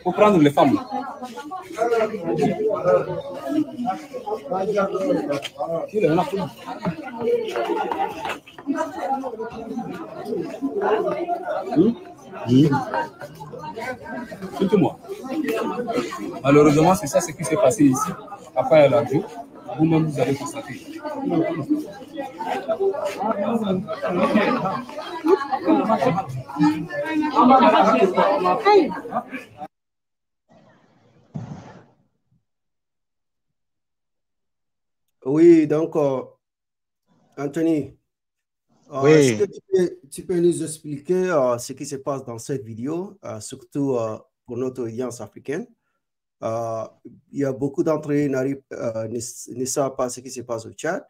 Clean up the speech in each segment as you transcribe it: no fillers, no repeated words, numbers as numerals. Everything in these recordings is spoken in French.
Faut prendre les femmes. Dites-moi. Malheureusement, c'est ça ce qui s'est passé ici. Après la joue, vous-même vous allez constater. Oui, donc, Anthony, Oui. est-ce que tu peux nous expliquer ce qui se passe dans cette vidéo, surtout pour notre audience africaine? Il y a beaucoup d'entre eux ne savent pas ce qui se passe au Tchad.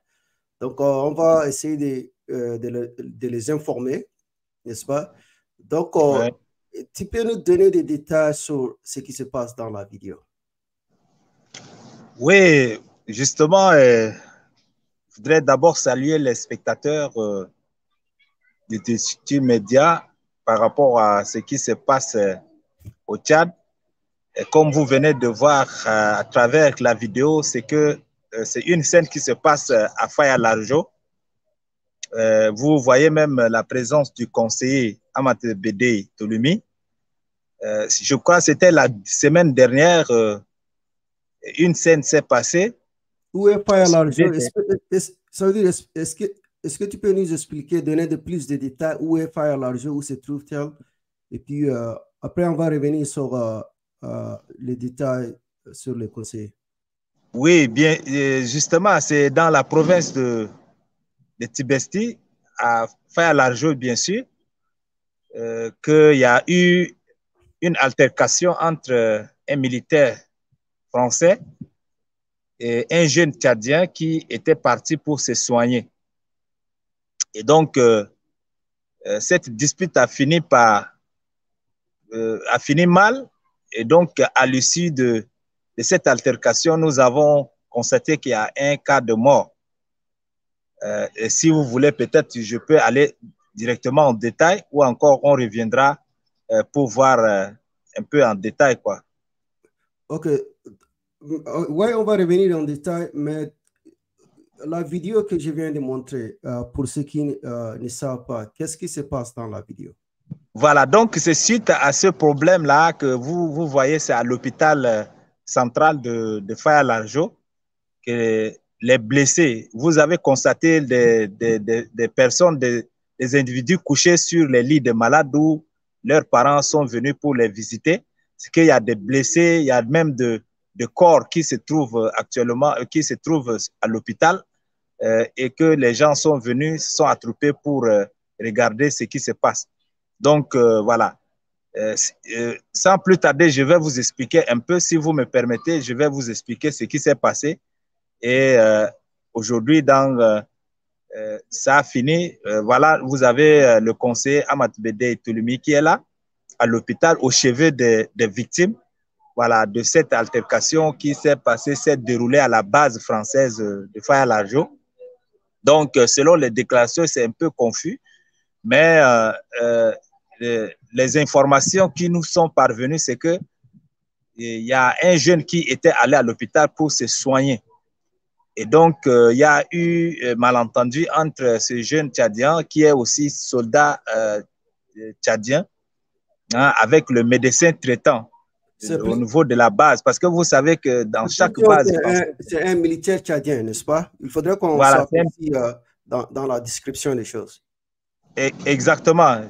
Donc, on va essayer de les informer, n'est-ce pas? Donc, Ouais. tu peux nous donner des détails sur ce qui se passe dans la vidéo? Oui, justement, je voudrais d'abord saluer les spectateurs du Institut Média par rapport à ce qui se passe au Tchad. Et comme vous venez de voir à travers la vidéo, c'est que c'est une scène qui se passe à Faya-Largeau. Vous voyez même la présence du conseiller Amath Bédé Tolumi. Je crois que c'était la semaine dernière, une scène s'est passée. Où est Faya-Largeau? Ça veut dire, est-ce que tu peux nous expliquer, donner de plus de détails où est Faya-Largeau, où se trouve-t-elle? Et puis, après, on va revenir sur les détails sur les conseillers. Oui, bien, justement, c'est dans la province de Tibesti, à Faya-Largeau, bien sûr, qu'il y a eu une altercation entre un militaire français et un jeune Tchadien qui était parti pour se soigner. Et donc, cette dispute a fini mal. Et donc, à l'issue de cette altercation, nous avons constaté qu'il y a un cas de mort. Et si vous voulez, peut-être je peux aller directement en détail ou encore on reviendra pour voir un peu en détail, quoi. OK. Oui, on va revenir en détail, mais la vidéo que je viens de montrer, pour ceux qui ne savent pas, qu'est-ce qui se passe dans la vidéo? Voilà, donc c'est suite à ce problème-là que vous voyez, c'est à l'hôpital central de Faya-Largeau que les blessés, vous avez constaté des personnes, des individus couchés sur les lits de malades où leurs parents sont venus pour les visiter. C'est qu'il y a des blessés, il y a même de corps qui se trouvent actuellement, qui se trouvent à l'hôpital et que les gens sont venus, sont attroupés pour regarder ce qui se passe. Donc, voilà. Sans plus tarder, je vais vous expliquer un peu, si vous me permettez, je vais vous expliquer ce qui s'est passé. Et aujourd'hui, ça a fini. Voilà, vous avez le conseiller Amath Bédé Tolumi qui est là, à l'hôpital, au chevet des victimes. Voilà, de cette altercation qui s'est passée, s'est déroulée à la base française de Faya-Largeau. Donc, selon les déclarations, c'est un peu confus, mais les informations qui nous sont parvenues, c'est que il y a un jeune qui était allé à l'hôpital pour se soigner. Et donc, il y a eu malentendu entre ce jeune Tchadien, qui est aussi soldat tchadien, hein, avec le médecin traitant au niveau de la base. Parce que vous savez que dans chaque base... C'est un militaire tchadien, n'est-ce pas? Il faudrait qu'on voilà, soit ici dans la description des choses. Exactement.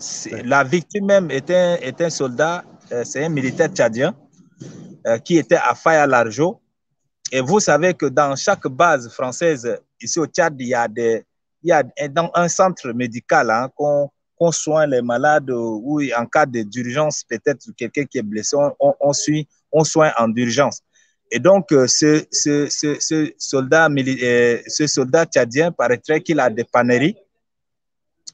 La victime même est un soldat, c'est un militaire tchadien qui était à Faya-Largeau. Et vous savez que dans chaque base française, ici au Tchad, il y a un centre médical, hein, qu'on soigne les malades ou en cas d'urgence, peut-être quelqu'un qui est blessé, on soigne en urgence. Et donc, ce soldat tchadien paraîtrait qu'il a des panneries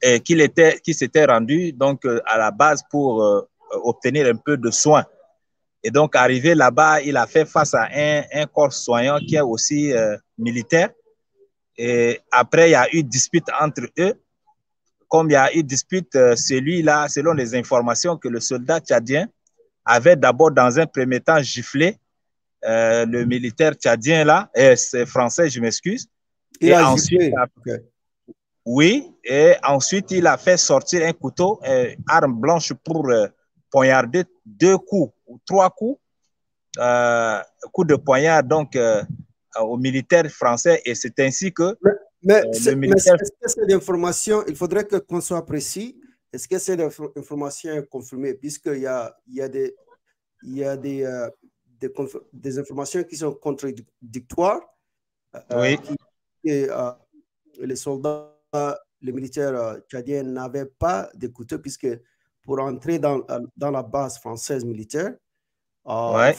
et qui s'était rendu donc à la base pour obtenir un peu de soins. Et donc, arrivé là-bas, il a fait face à un corps soignant qui est aussi militaire. Et après, il y a eu dispute entre eux. Comme il y a eu dispute, celui-là, selon les informations que le soldat tchadien avait d'abord dans un premier temps giflé le militaire tchadien là, c'est français, je m'excuse. Il et a ensuite, giflé. Okay. Oui, et ensuite il a fait sortir un couteau, arme blanche pour poignarder 2 coups ou 3 coups, coups de poignard donc au militaire français, et c'est ainsi que mais le militaire... est-ce que cette information, il faudrait qu'on soit précis, est-ce que cette information est confirmée, puisqu'il y a des informations qui sont contradictoires, oui. Les soldats, les militaires tchadiens n'avaient pas de couteau, puisque pour entrer dans la base française militaire, Ouais.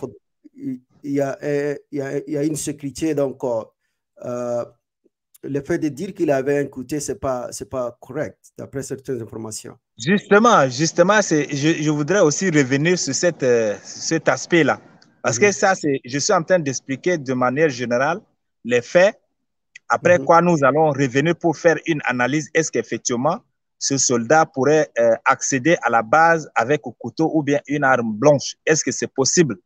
il y a une sécurité, donc le fait de dire qu'il avait un couteau, c'est pas correct, d'après certaines informations. Justement, je voudrais aussi revenir sur cet aspect-là. Parce que ça, je suis en train d'expliquer de manière générale les faits, après quoi nous allons revenir pour faire une analyse. Est-ce qu'effectivement, ce soldat pourrait accéder à la base avec un couteau ou bien une arme blanche? Est-ce que c'est possible?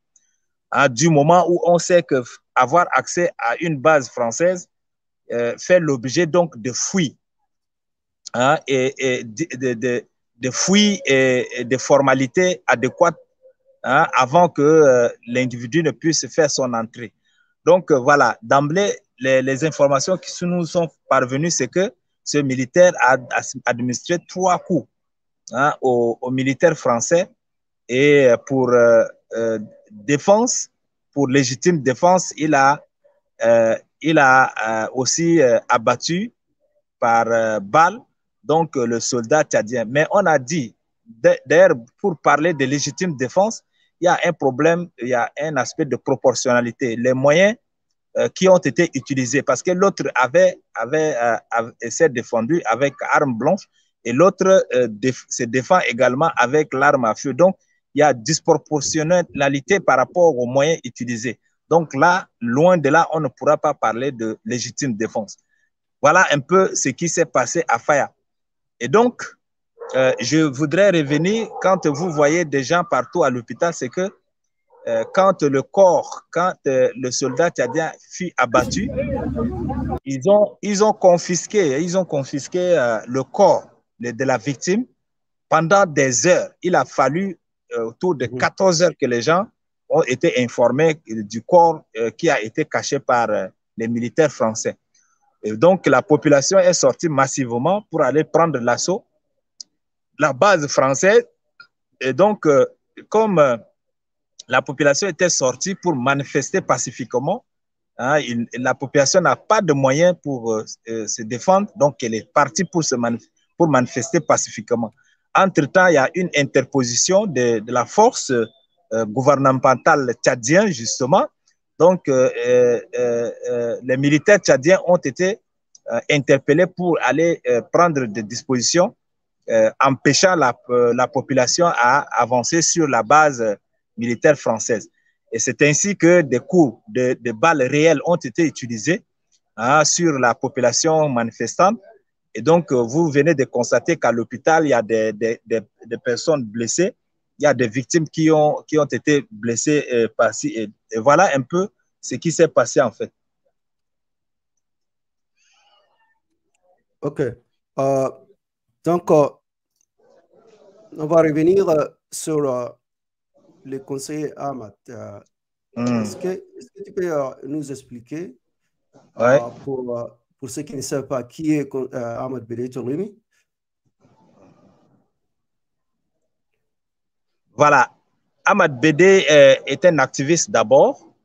Hein, du moment où on sait qu'avoir accès à une base française fait l'objet donc de fouilles, hein, et de fouilles et de formalités adéquates, hein, avant que l'individu ne puisse faire son entrée. Donc voilà, d'emblée, les informations qui nous sont parvenues, c'est que ce militaire a administré 3 coups, hein, aux militaires français, et pour défense, pour légitime défense, il a aussi abattu par balle donc le soldat tchadien. Mais on a dit, d'ailleurs, pour parler de légitime défense, il y a un problème, il y a un aspect de proportionnalité. Les moyens qui ont été utilisés, parce que l'autre s'est défendu avec arme blanche et l'autre se défend également avec l'arme à feu. Donc, il y a disproportionnalité par rapport aux moyens utilisés. Donc là, loin de là, on ne pourra pas parler de légitime défense. Voilà un peu ce qui s'est passé à Faya. Et donc, je voudrais revenir, quand vous voyez des gens partout à l'hôpital, c'est que quand le soldat tchadien fut abattu, ils ont confisqué le corps de la victime pendant des heures. Il a fallu autour de 14 heures que les gens ont été informés du corps qui a été caché par les militaires français. Et donc, la population est sortie massivement pour aller prendre l'assaut, la base française. Et donc, comme la population était sortie pour manifester pacifiquement, hein, la population n'a pas de moyens pour se défendre, donc elle est partie pour manifester pacifiquement. Entre-temps, il y a une interposition de la force gouvernementale tchadienne, justement. Donc, les militaires tchadiens ont été interpellés pour aller prendre des dispositions empêchant la population à avancer sur la base militaire française. Et c'est ainsi que des coups de balles réelles ont été utilisés, hein, sur la population manifestante. Et donc, vous venez de constater qu'à l'hôpital, il y a des personnes blessées, il y a des victimes qui ont été blessées par-ci. Et voilà un peu ce qui s'est passé en fait. OK. Donc, on va revenir sur le conseiller Ahmad. Est-ce que tu peux nous expliquer, pour ceux qui ne savent pas, qui est Ahmad Bédé Tolimi? Voilà. Ahmad Bédé est un activiste d'abord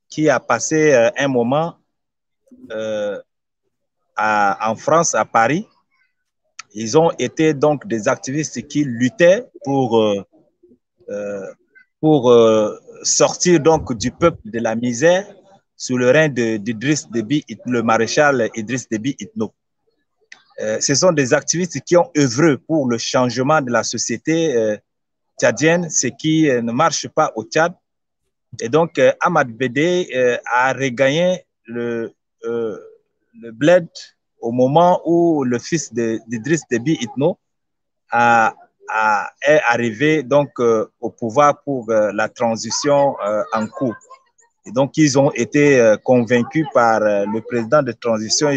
qui a passé un moment en France, à Paris. Ils ont été donc des activistes qui luttaient pour sortir donc du peuple de la misère sous le règne d'Idriss Déby, le maréchal Idriss Déby Itno. Ce sont des activistes qui ont œuvré pour le changement de la société tchadienne, ce qui ne marche pas au Tchad. Et donc, Ahmad Bédé a regagné le bled au moment où le fils d'Idriss Déby Itno est arrivé donc, au pouvoir pour la transition en cours. Et donc, ils ont été convaincus par le président de transition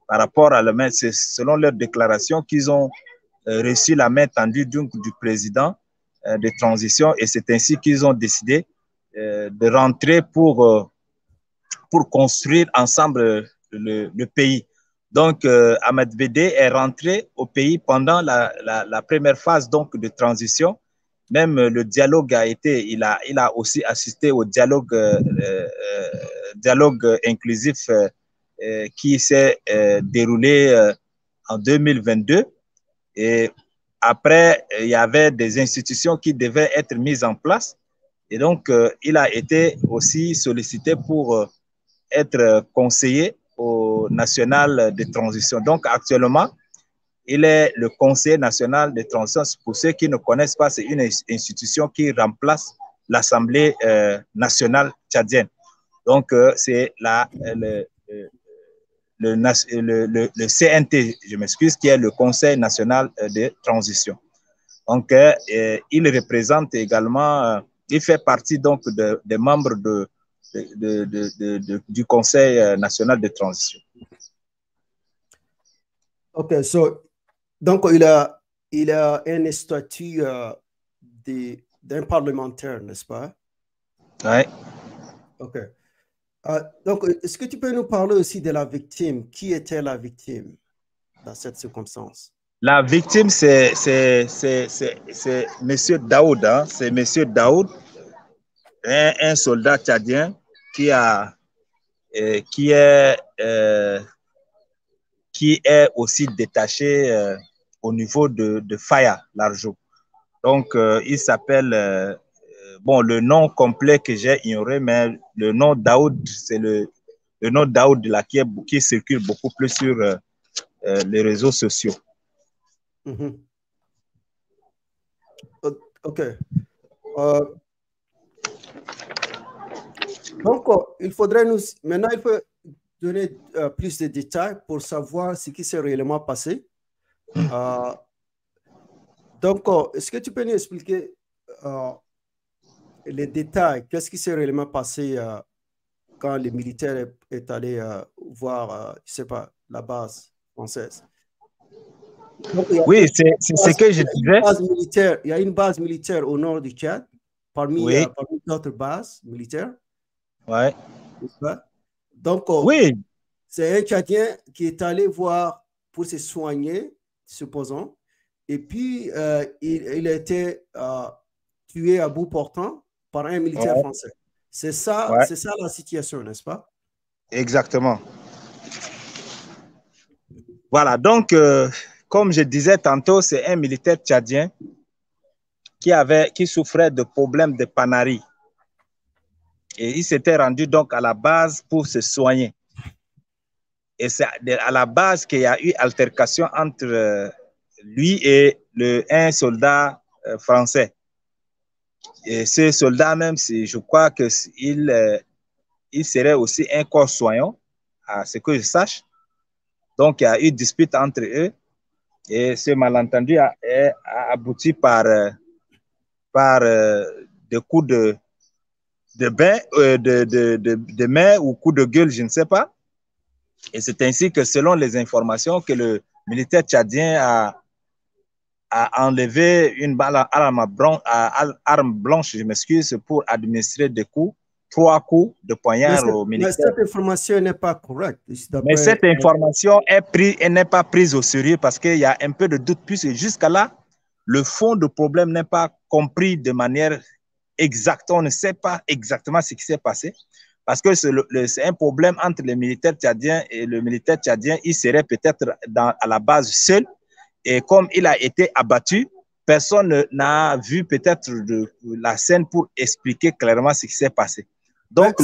par rapport à la main, c'est selon leur déclaration qu'ils ont reçu la main tendue du président de transition et c'est ainsi qu'ils ont décidé de rentrer pour construire ensemble le pays. Donc, Ahmed Bédé est rentré au pays pendant la première phase donc, de transition. Même le dialogue a été, il a aussi assisté au dialogue inclusif qui s'est déroulé en 2022. Et après, il y avait des institutions qui devaient être mises en place. Et donc, il a été aussi sollicité pour être conseiller au national de transition. Donc, actuellement, il est le conseiller national de transition. Pour ceux qui ne connaissent pas, c'est une institution qui remplace l'Assemblée nationale tchadienne. Donc, c'est le CNT, je m'excuse, qui est le Conseil national de transition. Donc, il représente également, il fait partie donc des membres du Conseil national de transition. OK, donc il a un statut d'un parlementaire, n'est-ce pas? Oui. OK. Donc, est-ce que tu peux nous parler aussi de la victime? Qui était la victime dans cette circonstance? La victime, c'est M. Daoud. Hein? C'est M. Daoud, un soldat tchadien qui est aussi détaché au niveau de Faya, Larjo. Donc, il s'appelle, bon, le nom complet que j'ai ignoré, mais le nom Daoud, c'est le nom Daoud là, qui circule beaucoup plus sur les réseaux sociaux. Mm-hmm. OK. Donc, il faudrait maintenant, il faut donner plus de détails pour savoir ce qui s'est réellement passé. Donc, est-ce que tu peux nous expliquer les détails? Qu'est-ce qui s'est réellement passé quand les militaires est allé voir, je ne sais pas, la base française? Donc, oui, c'est ce que je disais. Il y a une base militaire au nord du Tchad, parmi d'autres bases militaires. Ouais. Donc, oui. C'est un Tchadien qui est allé voir pour se soigner, supposons, et puis il a été tué à bout portant par un militaire français. C'est ça la situation, n'est-ce pas? Exactement. Voilà, donc, comme je disais tantôt, c'est un militaire tchadien qui souffrait de problèmes de panarie. Et il s'était rendu donc à la base pour se soigner. Et c'est à la base qu'il y a eu altercation entre lui et un soldat français. Et ce soldat même, je crois qu'il serait aussi un corps soignant, à ce que je sache. Donc, il y a eu dispute entre eux. Et ce malentendu a abouti par des coups de main ou coups de gueule, je ne sais pas. Et c'est ainsi que, selon les informations, que le militaire tchadien a enlevé une balle à arme blanche, je m'excuse, pour administrer des coups, 3 coups de poignard au militaire. Mais cette information n'est pas correcte. Mais cette information n'est pas prise au sérieux parce qu'il y a un peu de doute, puisque jusqu'à là, le fond du problème n'est pas compris de manière exacte. On ne sait pas exactement ce qui s'est passé. Parce que c'est un problème entre les militaires tchadiens et le militaire tchadien. Il serait peut-être à la base seul. Et comme il a été abattu, personne n'a vu peut-être la scène pour expliquer clairement ce qui s'est passé. Donc,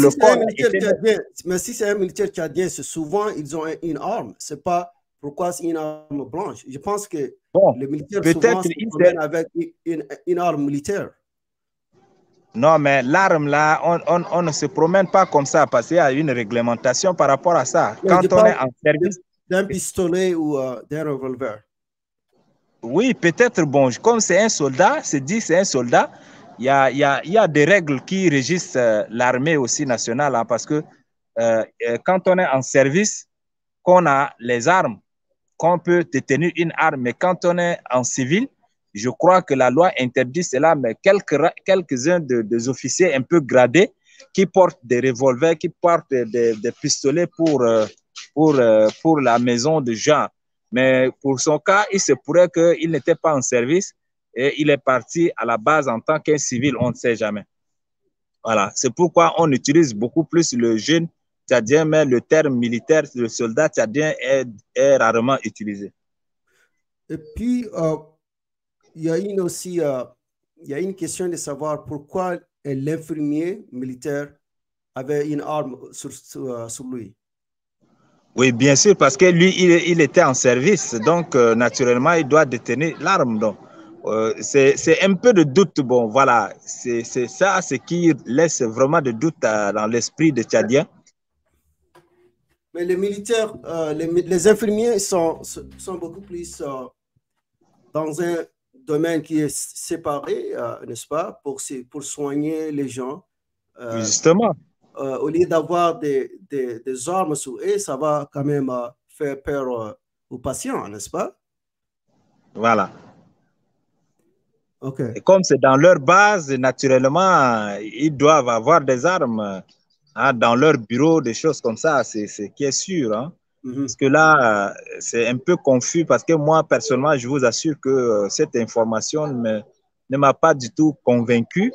mais si c'est un militaire tchadien, souvent ils ont une arme. C'est pas pourquoi c'est une arme blanche. Je pense que Bon, Les militaires souvent peut-être se promènent avec une arme militaire. Non, mais l'arme là, on ne se promène pas comme ça parce qu'il y a une réglementation par rapport à ça. Mais je Quand on est parle en service, d'un pistolet ou d'un revolver. oui, peut-être, bon, comme c'est un soldat, c'est dit c'est un soldat, il y a des règles qui régissent l'armée aussi nationale, hein, parce que quand on est en service, qu'on a les armes, qu'on peut détenir une arme, mais quand on est en civil, je crois que la loi interdit cela, mais quelques-uns des officiers un peu gradés qui portent des revolvers, qui portent des pistolets pour la maison de gens. Mais pour son cas, il se pourrait qu'il n'était pas en service et il est parti à la base en tant qu'un civil, on ne sait jamais. Voilà, c'est pourquoi on utilise beaucoup plus le jeune tchadien, mais le terme militaire, le soldat tchadien est rarement utilisé. Et puis, il y a il y a une question de savoir pourquoi l'infirmier militaire avait une arme sur lui. Oui, bien sûr, parce que lui, il était en service, donc naturellement, il doit détenir l'arme. Donc, c'est un peu de doute. Bon, voilà, c'est ça ce qui laisse vraiment de doute dans l'esprit des Tchadiens. Mais les militaires, les infirmiers sont beaucoup plus dans un domaine qui est séparé, n'est-ce pas, pour soigner les gens. Justement. Au lieu d'avoir des armes sur eux, ça va quand même faire peur aux patients, n'est-ce pas? Voilà. Okay. Et comme c'est dans leur base, naturellement, ils doivent avoir des armes dans leur bureau, des choses comme ça, c'est qui est sûr. Hein. Parce que là, c'est un peu confus parce que moi, personnellement, je vous assure que cette information ne m'a pas du tout convaincu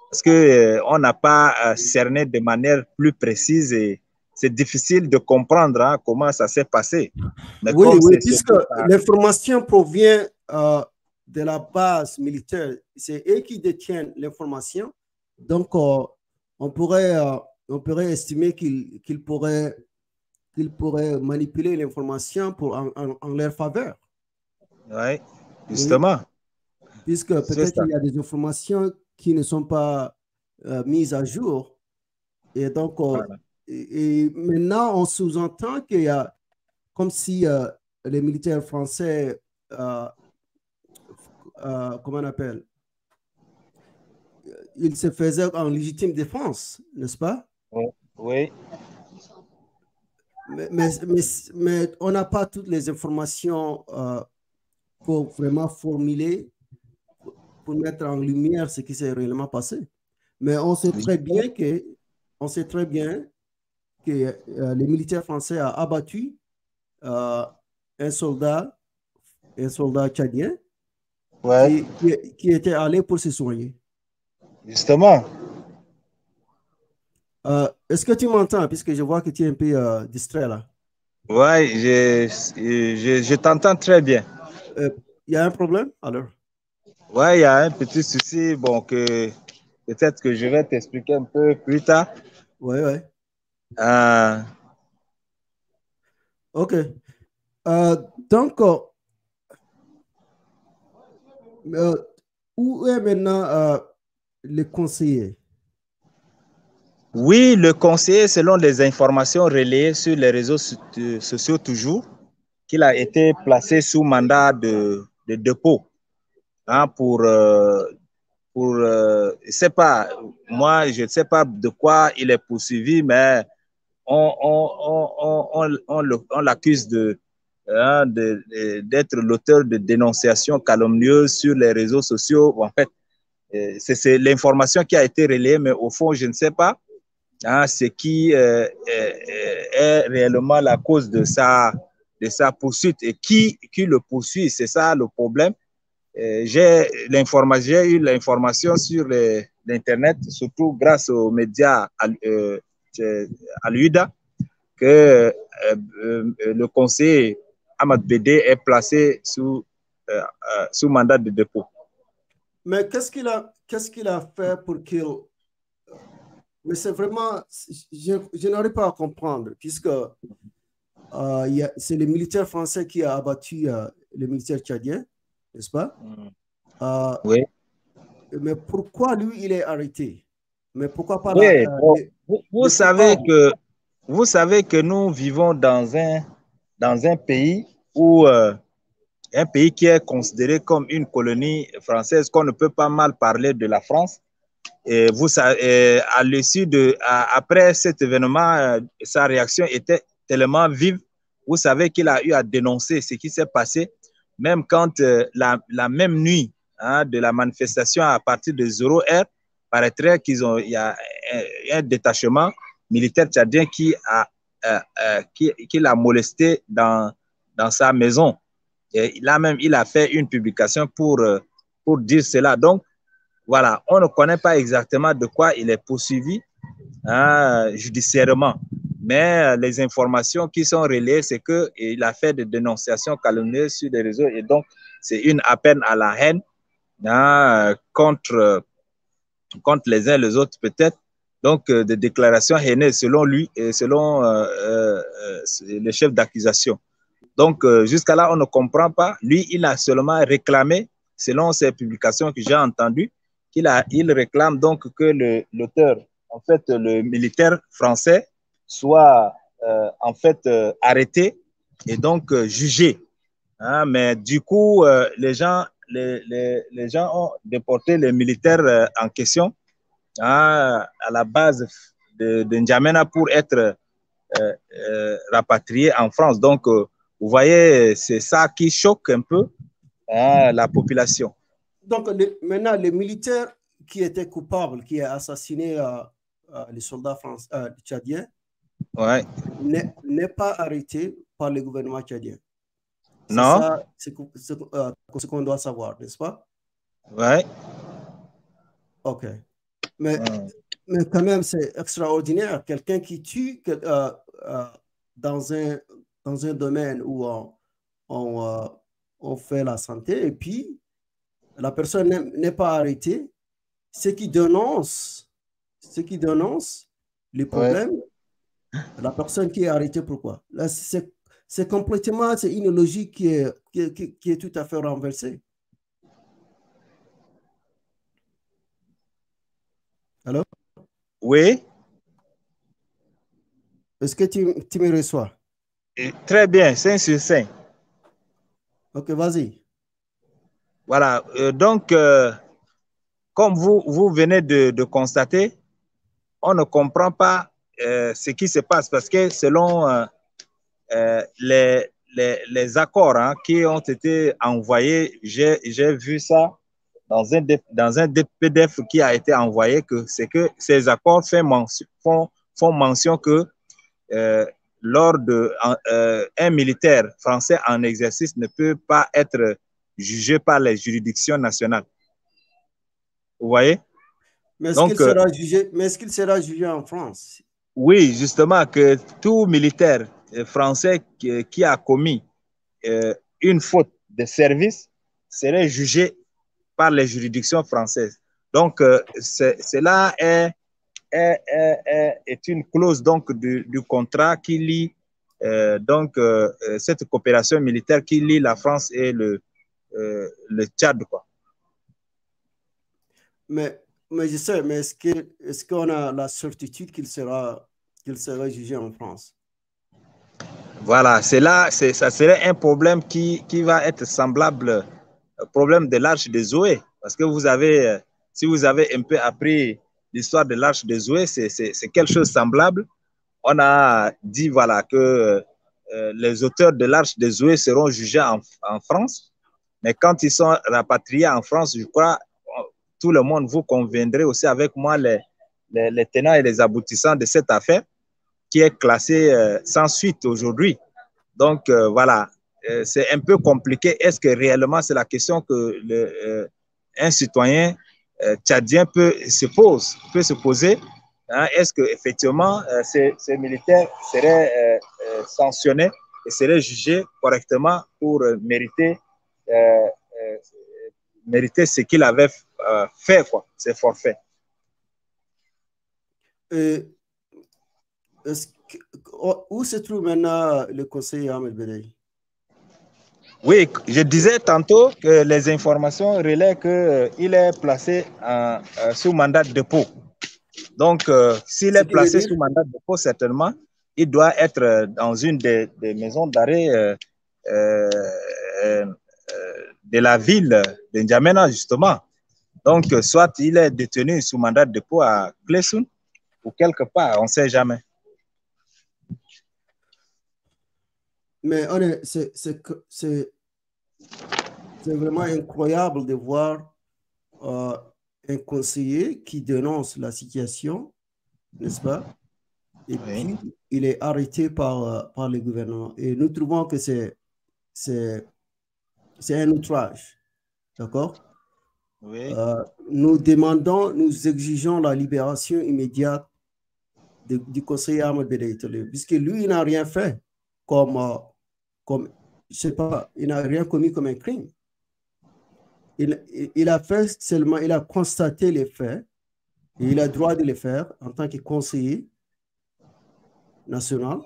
parce qu'on n'a pas cerné de manière plus précise et c'est difficile de comprendre hein, comment ça s'est passé. Mais oui, comme oui, puisque l'information provient de la base militaire, c'est eux qui détiennent l'information. Donc, on pourrait estimer qu'ils pourraient manipuler l'information en leur faveur. Oui, justement. Oui, puisque peut-être il y a des informations qui ne sont pas mises à jour. Et donc, voilà. Et maintenant, on sous-entend qu'il y a comme si les militaires français, comment on appelle, ils se faisaient en légitime défense, n'est-ce pas? Oui. Mais on n'a pas toutes les informations pour vraiment formuler, pour mettre en lumière ce qui s'est réellement passé. Mais on sait très bien que, les militaires français ont abattu un soldat tchadien qui était allé pour se soigner. Justement. Est-ce que tu m'entends, puisque je vois que tu es un peu distrait là? Oui, je t'entends très bien. Il y a un problème alors? Oui, il y a un petit souci, bon, que peut-être que je vais t'expliquer un peu plus tard. Oui, oui. OK. Donc, où est maintenant le conseiller? Oui, le conseiller, selon les informations relayées sur les réseaux sociaux toujours, qu'il a été placé sous mandat de dépôt hein, je sais pas, moi, je ne sais pas de quoi il est poursuivi, mais on l'accuse d'être l'auteur de dénonciations calomnieuses sur les réseaux sociaux. En fait, c'est l'information qui a été relayée, mais au fond, je ne sais pas hein, ce qui est réellement la cause de sa poursuite et qui le poursuit. C'est ça le problème. J'ai eu l'information sur l'Internet, surtout grâce aux médias à l'UIDA, que le conseiller Ahmad Bédé est placé sous mandat de dépôt. Mais qu'est-ce qu'il a fait pour qu'il... Mais c'est vraiment... Je n'arrive pas à comprendre, puisque c'est le militaire français qui a abattu le militaire tchadien, n'est-ce pas? Oui. Mais pourquoi lui, il est arrêté? Mais pourquoi pas Oui, bon, vous savez que nous vivons dans un pays où un pays qui est considéré comme une colonie française, qu'on ne peut pas mal parler de la France. Et vous savez, à l'issue après cet événement, sa réaction était tellement vive. Vous savez qu'il a eu à dénoncer ce qui s'est passé, même quand la même nuit de la manifestation à partir de 0 heure, paraîtrait qu'il y a un détachement militaire tchadien qui l'a molesté dans sa maison. Et là même, il a fait une publication pour dire cela. Donc, voilà, on ne connaît pas exactement de quoi il est poursuivi judiciairement. Mais les informations qui sont relayées, c'est qu'il a fait des dénonciations calomnieuses sur les réseaux et donc c'est une appel à la haine contre les uns les autres peut-être. Donc des déclarations haineuses selon lui et selon le chef d'accusation. Donc jusqu'à là, on ne comprend pas. Lui, il a seulement réclamé, selon ses publications que j'ai entendues, il réclame donc que l'auteur, en fait, le militaire français, soit en fait arrêté et donc jugé. Mais du coup, les gens ont déporté les militaires en question à la base de N'Djamena pour être rapatriés en France. Donc, vous voyez, c'est ça qui choque un peu la population. Donc, maintenant, les militaires qui étaient coupables, qui a assassiné les soldats tchadiens, ouais, n'est pas arrêté par le gouvernement tchadien. C'est non. Ça, c'est ce qu'on doit savoir, n'est-ce pas? Ouais. OK. Mais quand même, c'est extraordinaire. Quelqu'un qui tue dans un domaine où on fait la santé et puis la personne n'est pas arrêtée. Ce qui dénonce les problèmes, la personne qui est arrêtée, pourquoi? Là, c'est complètement, c'est une logique qui est tout à fait renversée. Allô? Oui. Est-ce que tu me reçois? Très bien, 5 sur 5. Ok, vas-y. Voilà, donc, comme vous venez de constater, on ne comprend pas ce qui se passe parce que selon les accords qui ont été envoyés, j'ai vu ça dans un PDF qui a été envoyé, que c'est que ces accords font mention que lors un militaire français en exercice ne peut pas être jugé par les juridictions nationales. Vous voyez? Mais est-ce qu'il sera jugé en France? Oui, justement, que tout militaire français qui a commis une faute de service serait jugé par les juridictions françaises. Donc, cela est une clause donc, du contrat qui lie cette coopération militaire qui lie la France et le Tchad, quoi. Mais je sais, mais est-ce qu'on a la certitude qu'il sera jugé en France? Voilà, ça serait un problème qui va être semblable au problème de l'Arche de Zoé. Parce que si vous avez un peu appris l'histoire de l'Arche de Zoé, c'est quelque chose de semblable. On a dit voilà, que les auteurs de l'Arche de Zoé seront jugés en France. Mais quand ils sont rapatriés en France, je crois, tout le monde, vous conviendrez aussi avec moi les tenants et les aboutissants de cette affaire qui est classée sans suite aujourd'hui. Donc, voilà, c'est un peu compliqué. Est-ce que réellement, c'est la question que un citoyen tchadien peut se poser? Est-ce qu'effectivement, ces militaires seraient sanctionnés et seraient jugés correctement pour mériter ce qu'il avait fait, quoi, ses forfaits? où se trouve maintenant le conseiller Ahmed Bedaï? Oui, je disais tantôt que les informations relaient qu'il est placé sous mandat de dépôt. Donc, s'il est placé sous mandat de dépôt, certainement, il doit être dans une des maisons d'arrêt de la ville de N'Djamena, justement. Donc, soit il est détenu sous mandat de dépôt à Klesoun ou quelque part, on ne sait jamais. Mais c'est vraiment incroyable de voir un conseiller qui dénonce la situation, n'est-ce pas? Et puis, il est arrêté par le gouvernement. Et nous trouvons que c'est un outrage. D'accord? Oui. Nous demandons, nous exigeons la libération immédiate du conseiller Ahmed Bedaï, puisque lui, il n'a rien fait je sais pas, il n'a rien commis comme un crime. Il a fait seulement, il a constaté les faits et il a le droit de les faire en tant que conseiller national.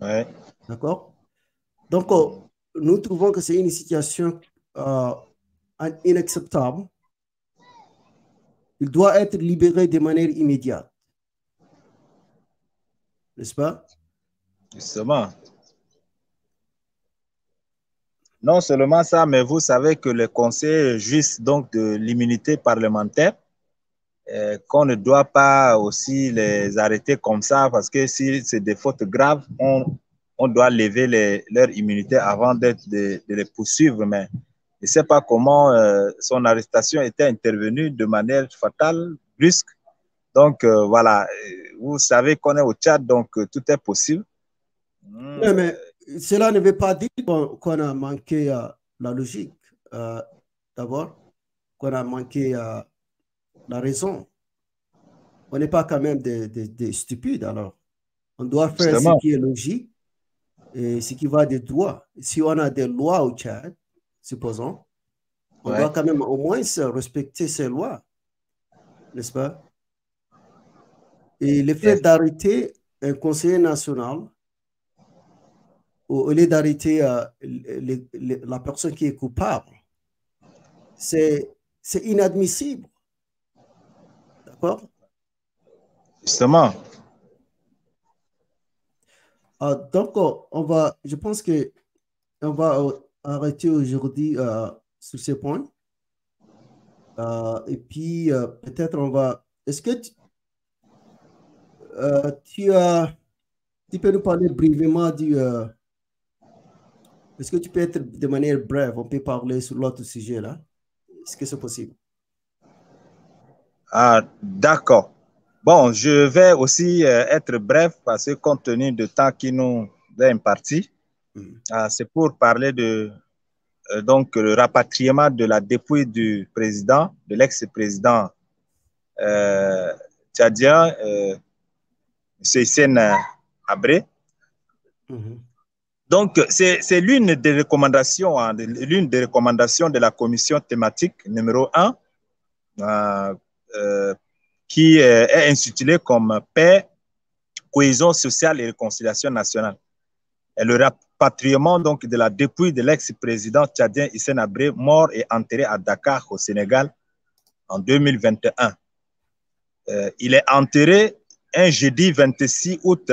Ouais. D'accord? Donc, nous trouvons que c'est une situation inacceptable. Il doit être libéré de manière immédiate. N'est-ce pas? Justement. Non seulement ça, mais vous savez que le conseil jouissent donc de l'immunité parlementaire, qu'on ne doit pas aussi les arrêter comme ça, parce que si c'est des fautes graves, on doit lever leur immunité avant de les poursuivre. Mais je ne sais pas comment son arrestation était intervenue de manière fatale, brusque. Donc voilà, vous savez qu'on est au Tchad, donc tout est possible. Mais cela ne veut pas dire qu'on a manqué la logique. D'abord, qu'on a manqué la raison. On n'est pas quand même des stupides, alors. On doit faire Justement. ce qui est logique et ce qui va de droit. Si on a des lois au Tchad, supposons, on doit quand même au moins respecter ces lois, n'est-ce pas? Et le fait d'arrêter un conseiller national, au lieu d'arrêter la personne qui est coupable, c'est inadmissible. D'accord? Justement. Donc, je pense qu'on va arrêter aujourd'hui sur ces points. Et puis, peut-être on va... Est-ce que tu peux nous parler brièvement est-ce que tu peux être de manière brève, on peut parler sur l'autre sujet là? Est-ce que c'est possible? Ah, d'accord. Bon, je vais aussi être bref parce que compte tenu du temps qui nous est imparti, c'est pour parler de donc le rapatriement de la dépouille du président, de l'ex-président tchadien, M. Hissène Habré. Donc, c'est l'une des recommandations, l'une des recommandations de la commission thématique numéro 1, qui est intitulée comme Paix, cohésion sociale et réconciliation nationale. Et le rapatriement donc de la dépouille de l'ex-président tchadien Hissène Habré, mort et enterré à Dakar, au Sénégal, en 2021. Il est enterré un jeudi 26 août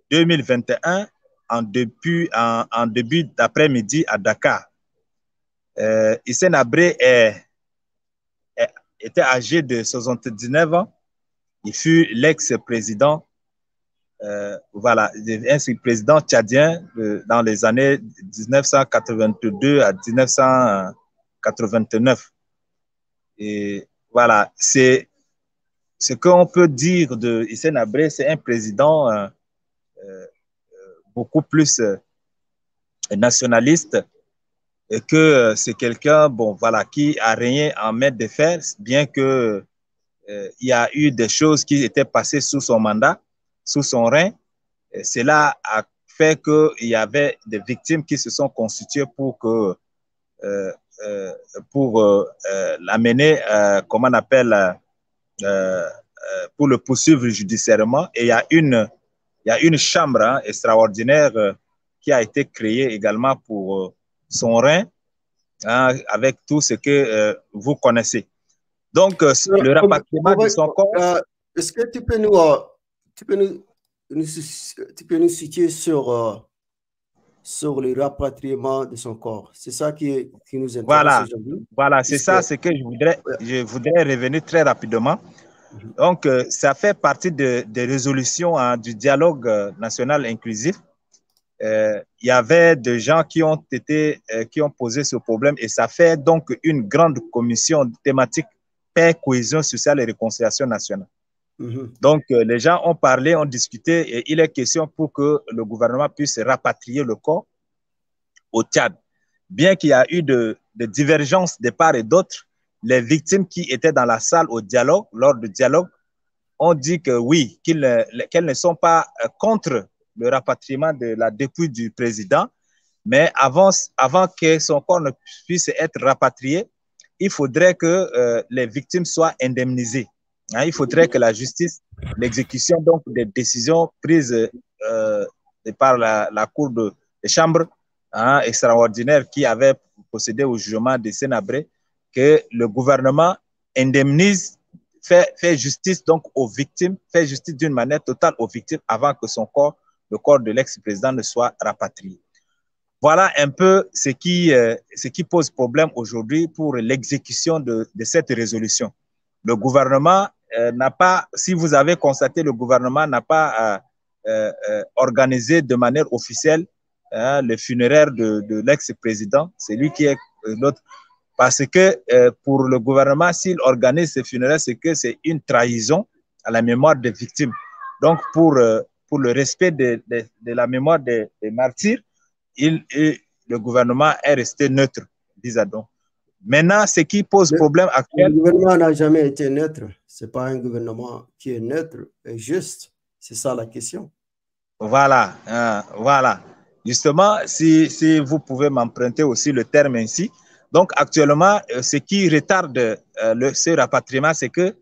2021 en début d'après-midi à Dakar. Hissène Habré était âgé de 79 ans. Il fut l'ex-président, voilà, ex-président tchadien dans les années 1982 à 1989. Et voilà, c'est ce qu'on peut dire de Hissène Habré, c'est un président beaucoup plus nationaliste et que c'est quelqu'un, bon, voilà, qui a régné en maître de fer, bien que il y a eu des choses qui étaient passées sous son mandat, sous son règne. Cela a fait qu'il y avait des victimes qui se sont constituées pour l'amener, comment on appelle, pour le poursuivre judiciairement. Et il y a une il y a une chambre extraordinaire qui a été créée également pour son rein, hein, avec tout ce que vous connaissez. Donc, le rapatriement de son corps... Est-ce que tu peux nous situer sur le rapatriement de son corps? C'est ça qui nous intéresse aujourd'hui. Voilà, c'est ça ce que je voudrais revenir très rapidement. Donc, ça fait partie des résolutions du dialogue national inclusif. Il y avait des gens qui ont posé ce problème et ça fait donc une grande commission thématique paix, cohésion sociale et réconciliation nationale. Donc, les gens ont parlé, ont discuté et il est question pour que le gouvernement puisse rapatrier le corps au Tchad. Bien qu'il y a eu de divergences de part et d'autre, les victimes qui étaient dans la salle au dialogue, lors du dialogue, ont dit que oui, qu'elles ne sont pas contre le rapatriement de la dépouille du président, mais avant que son corps ne puisse être rapatrié, il faudrait que les victimes soient indemnisées. Hein, il faudrait que la justice, l'exécution donc des décisions prises par la Cour des chambres extraordinaire qui avait procédé au jugement de Sénabré, que le gouvernement indemnise, fait justice donc aux victimes, fait justice d'une manière totale aux victimes avant que le corps de l'ex-président ne soit rapatrié. Voilà un peu ce qui pose problème aujourd'hui pour l'exécution de cette résolution. Le gouvernement n'a pas, si vous avez constaté, le gouvernement n'a pas organisé de manière officielle le funéraire de l'ex-président, c'est lui qui est l'autre. Parce que pour le gouvernement, s'il organise ce funéraire, c'est que c'est une trahison à la mémoire des victimes. Donc, pour le respect de la mémoire des martyrs, le gouvernement est resté neutre, disons. Maintenant, ce qui pose problème actuel... Le gouvernement n'a jamais été neutre. Ce n'est pas un gouvernement qui est neutre et juste. C'est ça la question. Voilà, voilà. Justement, si vous pouvez m'emprunter aussi le terme ainsi. Donc, actuellement, ce qui retarde ce rapatriement, c'est que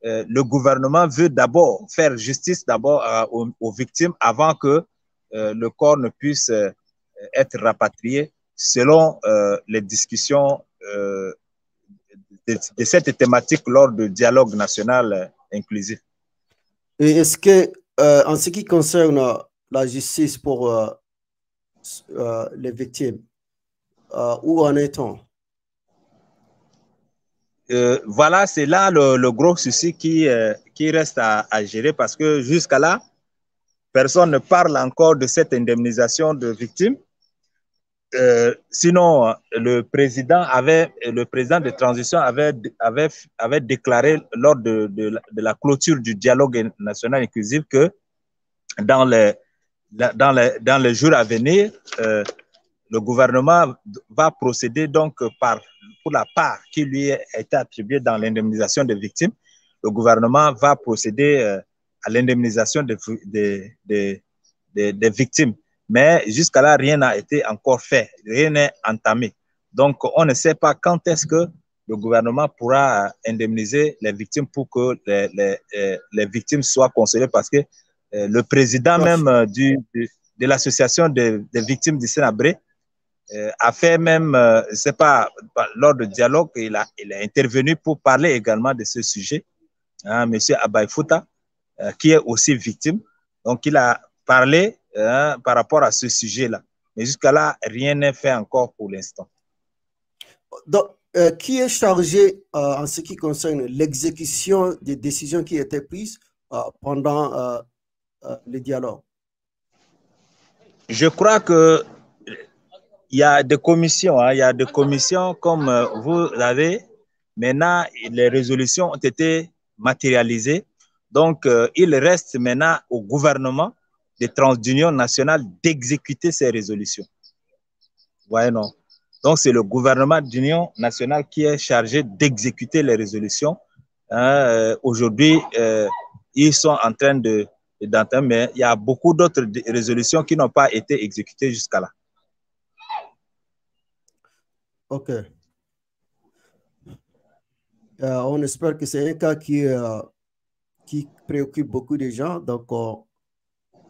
le gouvernement veut d'abord faire justice aux victimes avant que le corps ne puisse être rapatrié selon les discussions de cette thématique lors du dialogue national inclusif. Et est-ce que, en ce qui concerne la justice pour les victimes, où en est-on? Voilà, c'est là le gros souci qui reste à gérer parce que jusqu'à là, personne ne parle encore de cette indemnisation de victimes. Sinon, le président de transition avait déclaré lors de la clôture du dialogue national inclusif que dans les jours à venir, le gouvernement va procéder donc pour la part qui lui a été attribuée dans l'indemnisation des victimes, le gouvernement va procéder à l'indemnisation des victimes. Mais jusqu'à là, rien n'a été encore fait, rien n'est entamé. Donc, on ne sait pas quand est-ce que le gouvernement pourra indemniser les victimes pour que les victimes soient consolées parce que le président même de l'association des victimes du Sénabré a fait même, je ne sais pas, lors du dialogue, il a intervenu pour parler également de ce sujet, hein, M. Abay Fouta, qui est aussi victime. Donc, il a parlé par rapport à ce sujet-là. Mais jusqu'à là, rien n'est fait encore pour l'instant. Donc, qui est chargé en ce qui concerne l'exécution des décisions qui étaient prises pendant le dialogue? Je crois que il y a des commissions, il y a des commissions comme vous l'avez. Maintenant, les résolutions ont été matérialisées. Donc, il reste maintenant au gouvernement d'union nationale d'exécuter ces résolutions. Voyez, non? Donc, c'est le gouvernement d'union nationale qui est chargé d'exécuter les résolutions. Aujourd'hui, ils sont en train d'entendre, mais il y a beaucoup d'autres résolutions qui n'ont pas été exécutées jusqu'à là. OK. On espère que c'est un cas qui préoccupe beaucoup de gens. Donc,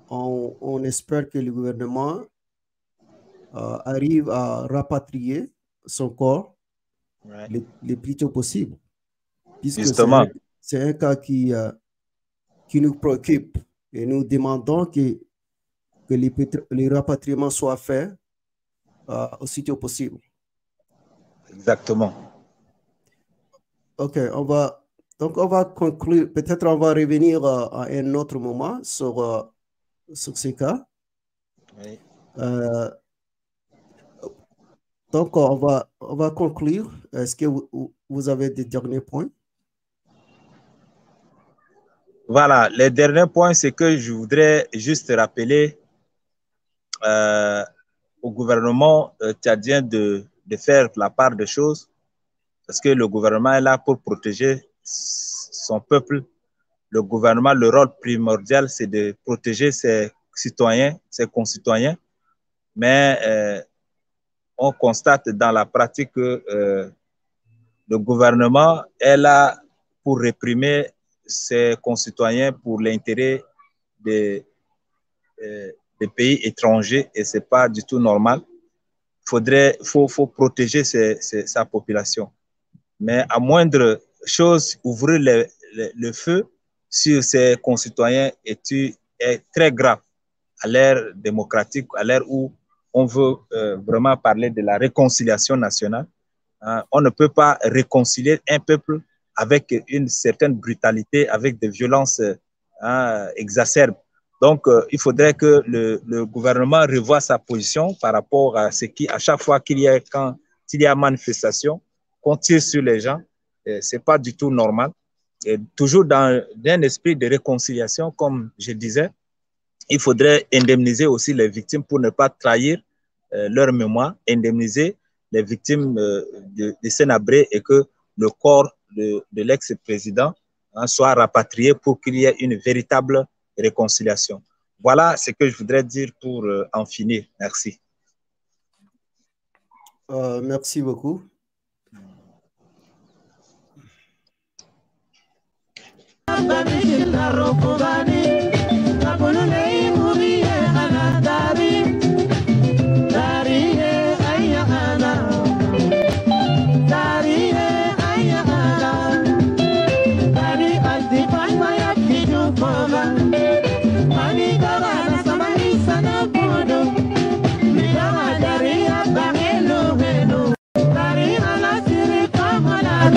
on espère que le gouvernement arrive à rapatrier son corps le plus tôt possible. Puisque c'est un cas qui nous préoccupe et nous demandons que les rapatriements soient faits aussitôt possible. Exactement. Ok, on va conclure. Peut-être on va revenir à un autre moment sur ces cas. Oui. Donc, on va conclure. Est-ce que vous avez des derniers points? Voilà, les derniers points, c'est que je voudrais juste rappeler au gouvernement tchadien de faire la part des choses, parce que le gouvernement est là pour protéger son peuple. Le gouvernement, le rôle primordial, c'est de protéger ses citoyens, ses concitoyens, mais on constate dans la pratique que le gouvernement est là pour réprimer ses concitoyens pour l'intérêt des pays étrangers et ce n'est pas du tout normal. Faut protéger sa population. Mais à moindre chose, ouvrir le feu sur ses concitoyens est très grave à l'ère démocratique, à l'ère où on veut vraiment parler de la réconciliation nationale. On ne peut pas réconcilier un peuple avec une certaine brutalité, avec des violences exacerbes. Donc, il faudrait que le gouvernement revoie sa position par rapport à ce qui, à chaque fois qu'il y a manifestation, qu'on tire sur les gens, ce n'est pas du tout normal. Et toujours dans un esprit de réconciliation, comme je disais, il faudrait indemniser aussi les victimes pour ne pas trahir leur mémoire, indemniser les victimes de Sénabré et que le corps de l'ex-président soit rapatrié pour qu'il y ait une véritable réconciliation. Voilà ce que je voudrais dire pour en finir. Merci. Merci beaucoup.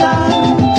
Bye.